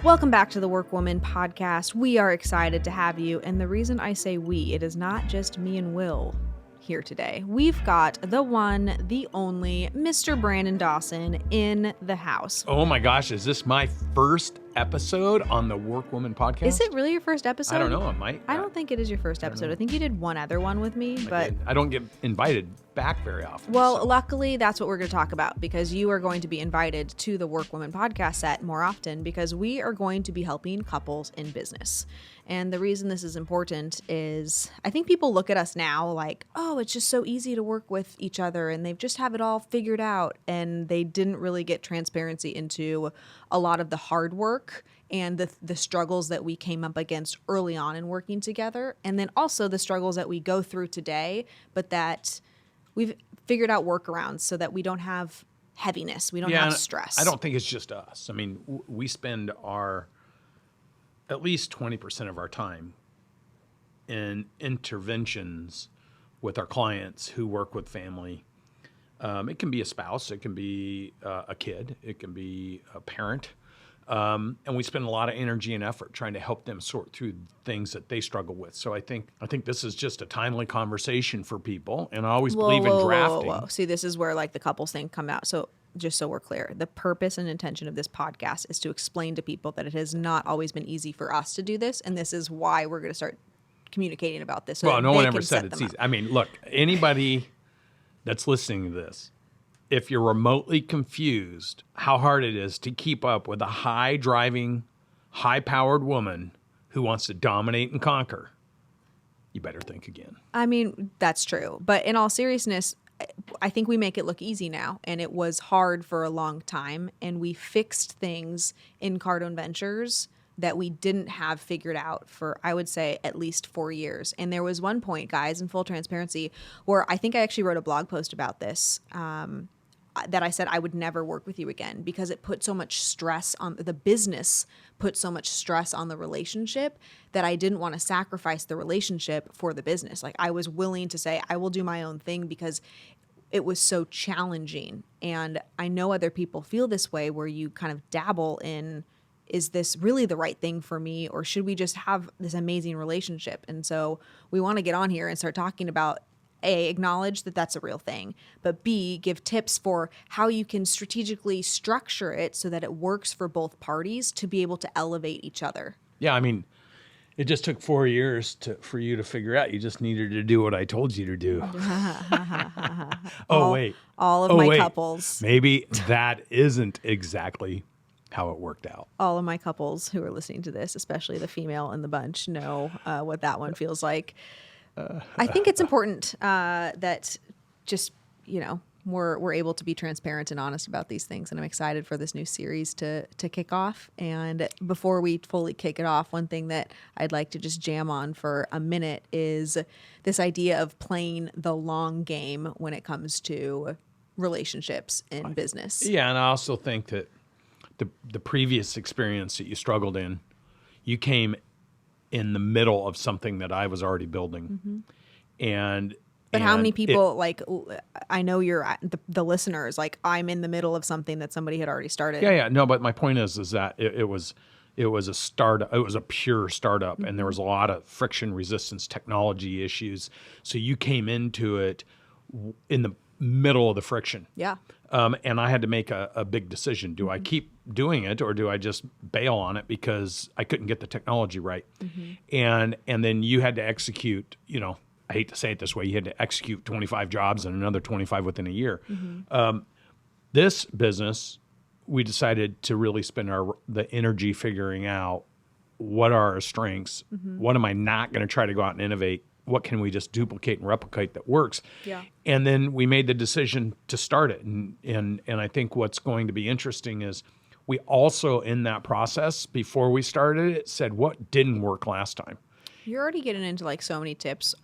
Welcome back to the WorkWoman podcast. We are excited to have you. And the reason I say we, it is not just me and Will here today. We've got the one, the only Mr. Brandon Dawson in the house. Oh my gosh, is this my first episode on the WorkWoman podcast? Is it really your first episode? I don't know, it might. I don't think it is your first episode. I think you did one other one with me, but I don't get invited back very often. Well, luckily, that's what we're going to talk about, because you are going to be invited to the WorkWoman podcast set more often, because we are going to be helping couples in business. And the reason this is important is I think people look at us now like, oh, it's just so easy to work with each other and they've just have it all figured out. And they didn't really get transparency into a lot of the hard work and the struggles that we came up against early on in working together. And then also the struggles that we go through today, but that we've figured out workarounds so that we don't have heaviness. We don't have stress. I don't think it's just us. I mean, we spend at least 20% of our time in interventions with our clients who work with family. It can be a spouse, it can be a kid, it can be a parent. And we spend a lot of energy and effort trying to help them sort through things that they struggle with. So I think this is just a timely conversation for people. And I always believe in drafting. Whoa. See, this is where like the couples thing come out. So just so we're clear, the purpose and intention of this podcast is to explain to people that it has not always been easy for us to do this. And this is why we're going to start communicating about this. So well, no one ever said it's easy. I mean, look, anybody that's listening to this, if you're remotely confused how hard it is to keep up with a high-driving, high-powered woman who wants to dominate and conquer, you better think again. I mean, that's true. But in all seriousness, I think we make it look easy now, and it was hard for a long time, and we fixed things in Cardone Ventures that we didn't have figured out for, I would say, at least 4 years. And there was one point, guys, in full transparency, where I think I actually wrote a blog post about this, that I said I would never work with you again because it put so much stress on the business, put so much stress on the relationship that I didn't want to sacrifice the relationship for the business. Like I was willing to say I will do my own thing because it was so challenging. And I know other people feel this way where you kind of dabble in, is this really the right thing for me, or should we just have this amazing relationship? And so we want to get on here and start talking about A, acknowledge that that's a real thing, but B, give tips for how you can strategically structure it so that it works for both parties to be able to elevate each other. Yeah, I mean, it just took 4 years for you to figure out. You just needed to do what I told you to do. All of my couples. Maybe that isn't exactly how it worked out. All of my couples who are listening to this, especially the female in the bunch, know what that one feels like. I think it's important that just, we're able to be transparent and honest about these things. And I'm excited for this new series to kick off. And before we fully kick it off, one thing that I'd like to just jam on for a minute is this idea of playing the long game when it comes to relationships in business. Yeah, and I also think that the previous experience that you struggled in, you came in the middle of something that I was already building. Mm-hmm. But how many people, I know you're the listeners, like I'm in the middle of something that somebody had already started. Yeah. No, but my point is that it was a startup. It was a pure startup, mm-hmm. and there was a lot of friction resistance technology issues. So you came into it in the middle of the friction. Yeah. And I had to make a big decision. Do I keep doing it, or do I just bail on it because I couldn't get the technology right? Mm-hmm. And then you had to execute, I hate to say it this way, you had to execute 25 jobs and another 25 within a year. Mm-hmm. This business, we decided to really spend the energy figuring out what are our strengths, mm-hmm. what am I not going to try to go out and innovate, what can we just duplicate and replicate that works? Yeah. And then we made the decision to start it. And I think what's going to be interesting is we also, in that process, before we started it, said what didn't work last time. You're already getting into so many tips.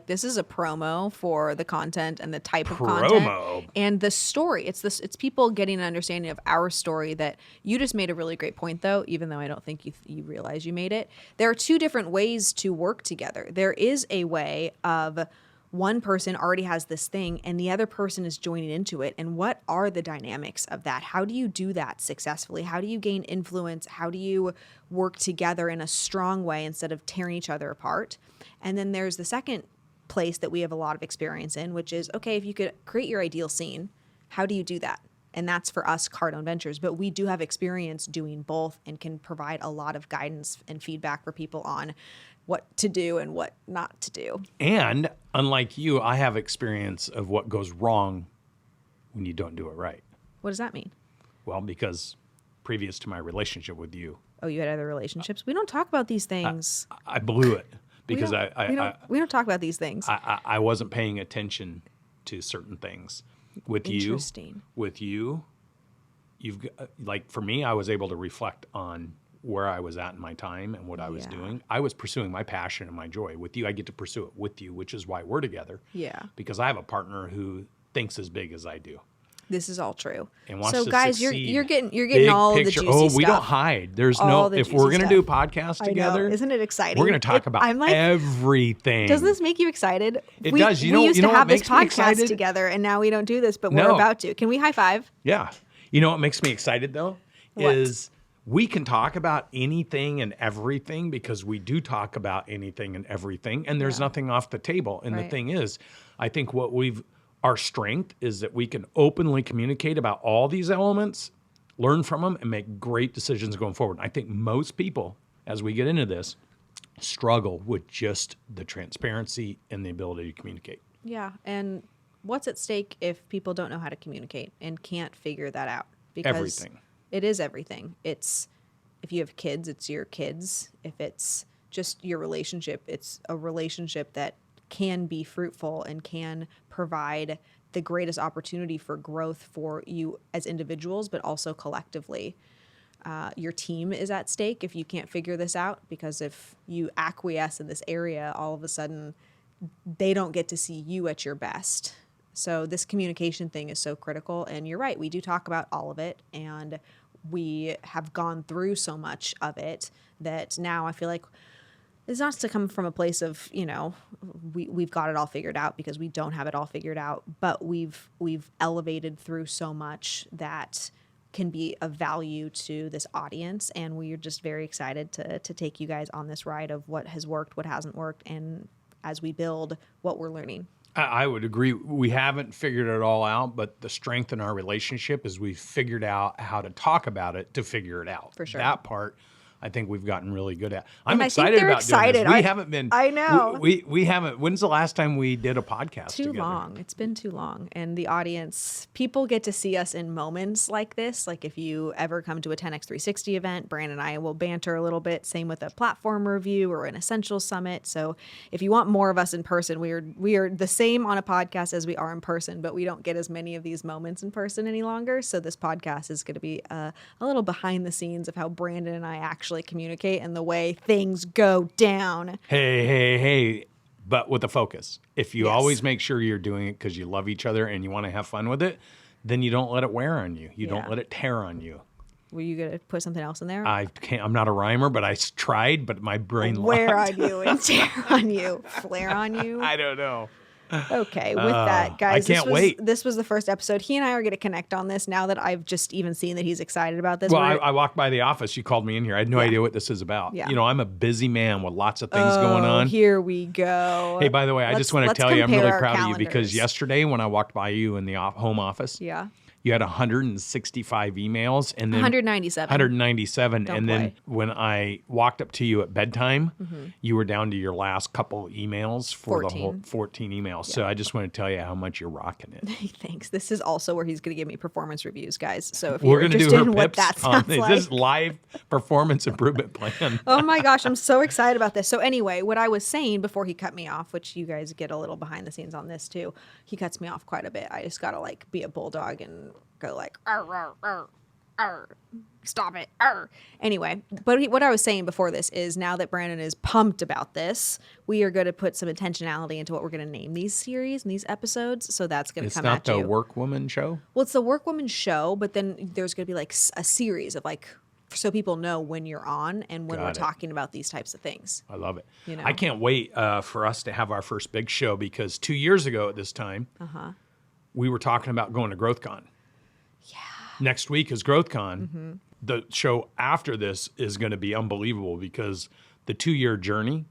This is a promo for the content and the type of content and the story. It's people getting an understanding of our story. That you just made a really great point, though, even though I don't think you realize you made it. There are two different ways to work together. There is a way of one person already has this thing and the other person is joining into it. And what are the dynamics of that? How do you do that successfully? How do you gain influence? How do you work together in a strong way instead of tearing each other apart? And then there's the second place that we have a lot of experience in, which is, okay, if you could create your ideal scene, how do you do that? And that's for us, Cardone Ventures. But we do have experience doing both and can provide a lot of guidance and feedback for people on what to do and what not to do. And unlike you, I have experience of what goes wrong when you don't do it right. What does that mean? Well, because previous to my relationship with you, Oh, you had other relationships? We don't talk about these things. I blew it because we don't talk about these things. I wasn't paying attention to certain things. With Interesting. You've got, like, for me, I was able to reflect on where I was at in my time and what I was doing. I was pursuing my passion and my joy. With you, I get to pursue it with you, which is why we're together. Yeah. Because I have a partner who thinks as big as I do. This is all true. And wants so to guys, succeed. you're getting Big all picture. the juicy stuff. We don't hide. There's All no, the if we're juicy going to do a stuff. podcast I know. together, Isn't it exciting? we're going to talk about I'm like, everything. doesn't this make you excited? It does. We You know used to what have this makes me podcast excited? together, and now we don't do this, but we're No. about to. Can we high five? Yeah. You know what makes me excited, though? What? Is we can talk about anything and everything because we do talk about anything and everything, and there's nothing off the table. And the Right. thing is, I think our strength is that we can openly communicate about all these elements, learn from them, and make great decisions going forward. I think most people, as we get into this, struggle with just the transparency and the ability to communicate. Yeah, and what's at stake if people don't know how to communicate and can't figure that out? Because Everything. It is everything. It's, if you have kids, it's your kids. If it's just your relationship, it's a relationship that can be fruitful and can provide the greatest opportunity for growth for you as individuals, but also collectively. Your team is at stake if you can't figure this out, because if you acquiesce in this area, all of a sudden they don't get to see you at your best. So this communication thing is so critical. And you're right, we do talk about all of it, and we have gone through so much of it that now I feel like it's not to come from a place of, we've got it all figured out, because we don't have it all figured out, but we've elevated through so much that can be of value to this audience. And we're just very excited to take you guys on this ride of what has worked, what hasn't worked, and as we build what we're learning. I would agree. We haven't figured it all out, but the strength in our relationship is we've figured out how to talk about it to figure it out. For sure. That part, I think we've gotten really good at. I'm And I think excited they're about excited. doing this. We haven't been. I know. We haven't. When's the last time we did a podcast Too together? long. It's been too long. And the audience, people get to see us in moments like this. Like if you ever come to a 10x360 event, Brandon and I will banter a little bit. Same with a platform review or an essential summit. So if you want more of us in person, we are the same on a podcast as we are in person, but we don't get as many of these moments in person any longer. So this podcast is going to be a little behind the scenes of how Brandon and I actually communicate and the way things go down. Hey. But with a focus. If you Yes. always make sure you're doing it because you love each other and you want to have fun with it, then you don't let it wear on you. You Yeah. don't let it tear on you. Were you going to put something else in there? I'm not a rhymer, but I tried, but my brain Wear locked. on you and tear on you, flare on you. I don't know. Okay, with that, guys, I can't wait. This was the first episode. He and I are going to connect on this now that I've just even seen that he's excited about this. Well, I walked by the office. You called me in here. I had no idea what this is about. Yeah. I'm a busy man with lots of things going on. Here we go. Hey, by the way, I just want to Let's tell you I'm compare really our proud of you because calendars. yesterday when I walked by you in the home office, Yeah. you had 165 emails and then 197. 197. Don't And then play. when I walked up to you at bedtime, you were down to your last couple emails for the whole 14 emails. So I just want to tell you how much you're rocking it. Thanks. This is also where he's going to give me performance reviews, guys. So if We're you're going to do interested her in what pips that sounds on like. this live performance improvement plan. Oh my gosh, I'm so excited about this. So anyway, what I was saying before he cut me off, which you guys get a little behind the scenes on this too. He cuts me off quite a bit. I just got to be a bulldog and go arr, arr, arr, arr. Stop it. Arr. Anyway, but what I was saying before this is now that Brandon is pumped about this, we are going to put some intentionality into what we're going to name these series and these episodes. So that's going to It's come not at the you. WorkWoman show? Well, it's the WorkWoman show, but then there's going to be a series of so people know when you're on and when Got we're it. talking about these types of things. I love it. You know? I can't wait for us to have our first big show, because 2 years ago at this time, we were talking about going to GrowthCon. Yeah. Next week is GrowthCon. The show after this is going to be unbelievable, because the 2-year journey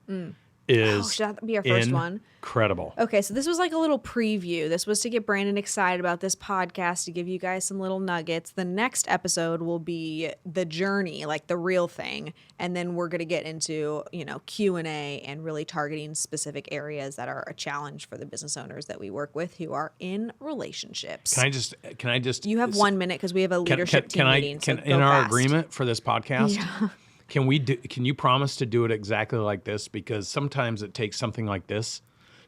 is should that be our first one? Incredible. Okay, so this was like a little preview. This was to get Brandon excited about this podcast, to give you guys some little nuggets. The next episode will be the journey, like the real thing, and then we're going to get into, Q&A and really targeting specific areas that are a challenge for the business owners that we work with who are in relationships. Can I just You have 1 minute because we have a leadership team meeting. So in our fast. agreement for this podcast, can you promise to do it exactly like this? Because sometimes it takes something like this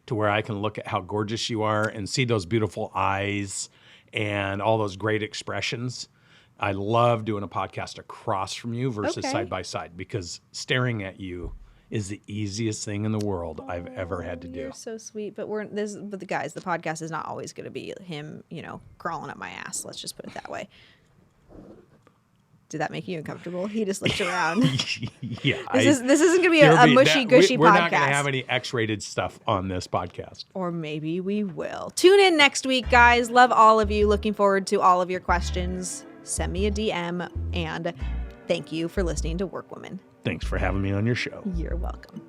to where I can look at how gorgeous you are and see those beautiful eyes and all those great expressions. I love doing a podcast across from you versus side by side, because staring at you is the easiest thing in the world I've ever had to do. You're so sweet, but the guys, the podcast is not always going to be him, crawling up my ass. Let's just put it that way. Did that make you uncomfortable? He just looked around. Yeah. This isn't going to be a mushy-gushy podcast. We're not going to have any X-rated stuff on this podcast. Or maybe we will. Tune in next week, guys. Love all of you. Looking forward to all of your questions. Send me a DM. And thank you for listening to WorkWoman. Thanks for having me on your show. You're welcome.